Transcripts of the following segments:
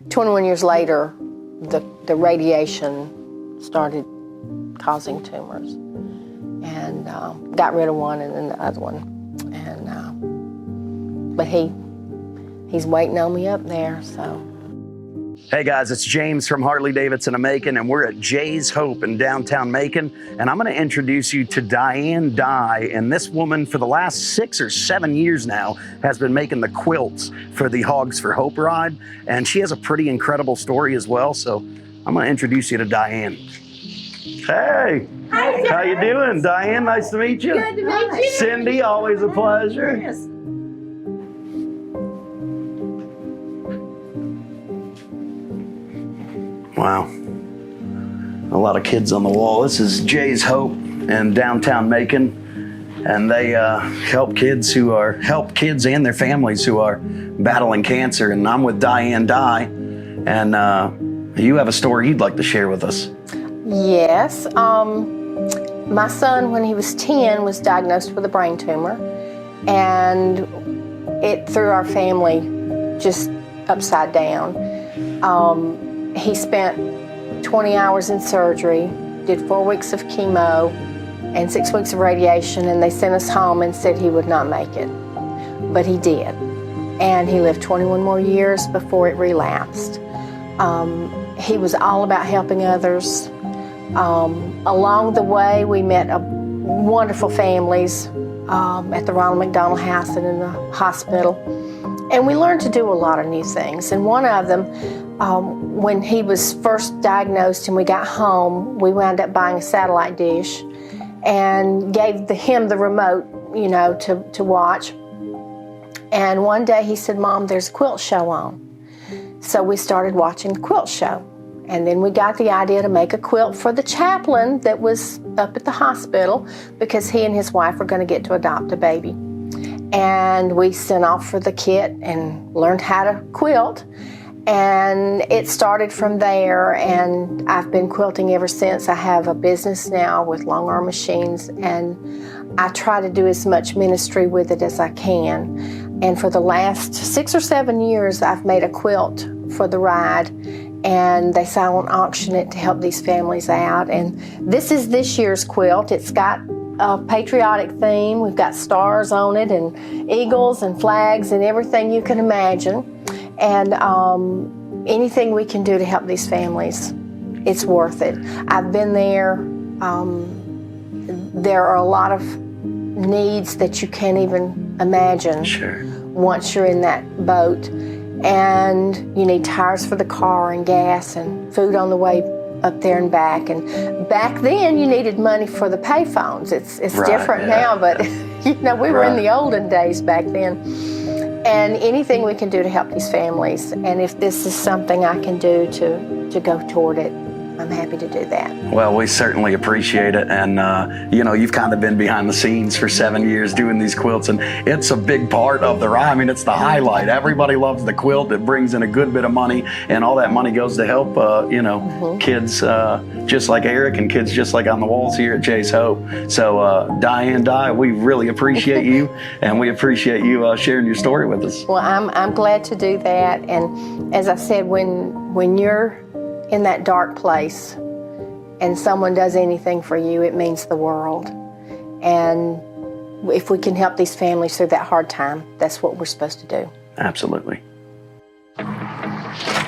21 years later, the radiation started causing tumors, and got rid of one and then the other one. And but he's waiting on me up there, so. Hey guys, it's James from Harley-Davidson of Macon, and we're at Jay's Hope in downtown Macon, and I'm going to introduce you to Dianne Dye. And this woman, for the last 6 or 7 years now, has been making the quilts for the Hawgs for Hope ride, and she has a pretty incredible story as well. So I'm going to introduce you to Dianne. Hey, hi, how you doing, Dianne? Nice to meet you. Good to meet you. Cindy, always a pleasure. Yes. Wow, a lot of kids on the wall. This is Jay's Hope in downtown Macon, and they help kids and their families who are battling cancer. And I'm with Dianne Dye, and you have a story you'd like to share with us. Yes, my son, when he was 10, was diagnosed with a brain tumor, and it threw our family just upside down. He spent 20 hours in surgery, did 4 weeks of chemo and 6 weeks of radiation, and they sent us home and said he would not make it. But he did. And he lived 21 more years before it relapsed. He was all about helping others. Along the way, we met wonderful families at the Ronald McDonald House and in the hospital. And we learned to do a lot of new things. And one of them, when he was first diagnosed and we got home, we wound up buying a satellite dish and gave him the remote, you know, to watch. And one day he said, "Mom, there's a quilt show on." So we started watching the quilt show. And then we got the idea to make a quilt for the chaplain that was up at the hospital, because he and his wife were going to get to adopt a baby. And we sent off for the kit and learned how to quilt. And it started from there, and I've been quilting ever since. I have a business now with long arm machines, and I try to do as much ministry with it as I can. And for the last 6 or 7 years, I've made a quilt for the ride, and they silent auction it to help these families out. And this is this year's quilt. It's got a patriotic theme. We've got stars on it and eagles and flags and everything you can imagine. And anything we can do to help these families, it's worth it. I've been there. There are a lot of needs that you can't even imagine. Sure. Once you're in that boat. And you need tires for the car and gas and food on the way up there and back. And back then you needed money for the payphones. It's right, different now, but you know, we were in the olden days back then. And anything we can do to help these families, and if this is something I can do to go toward it, I'm happy to do that. Well, we certainly appreciate it. And, you know, you've kind of been behind the scenes for 7 years doing these quilts, and it's a big part of the ride. I mean, it's the highlight. Everybody loves the quilt. It brings in a good bit of money, and all that money goes to help, you know, kids just like Eric and kids just like on the walls here at Jay's Hope. So, Dianne Dye, we really appreciate you, and we appreciate you sharing your story with us. Well, I'm glad to do that. And as I said, when you're in that dark place and someone does anything for you, it means the world. And if we can help these families through that hard time, that's what we're supposed to do. Absolutely.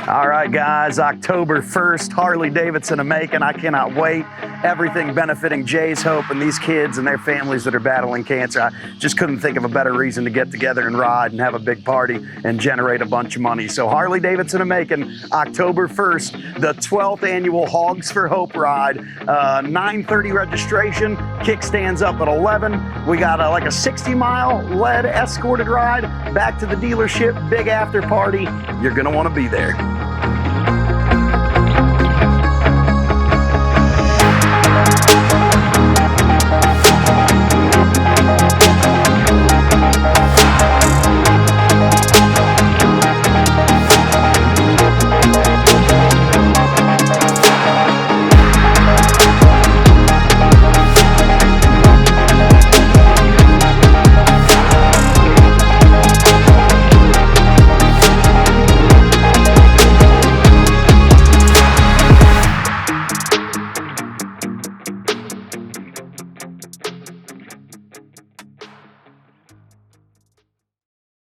All right, guys, October 1st, Harley-Davidson of Macon. I cannot wait. Everything benefiting Jay's Hope and these kids and their families that are battling cancer. I just couldn't think of a better reason to get together and ride and have a big party and generate a bunch of money. So Harley-Davidson of Macon, October 1st, the 12th annual Hawgs for Hope ride. 9:30 registration, kickstands up at 11. We got like a 60-mile lead escorted ride back to the dealership, big after party. You're gonna wanna be there.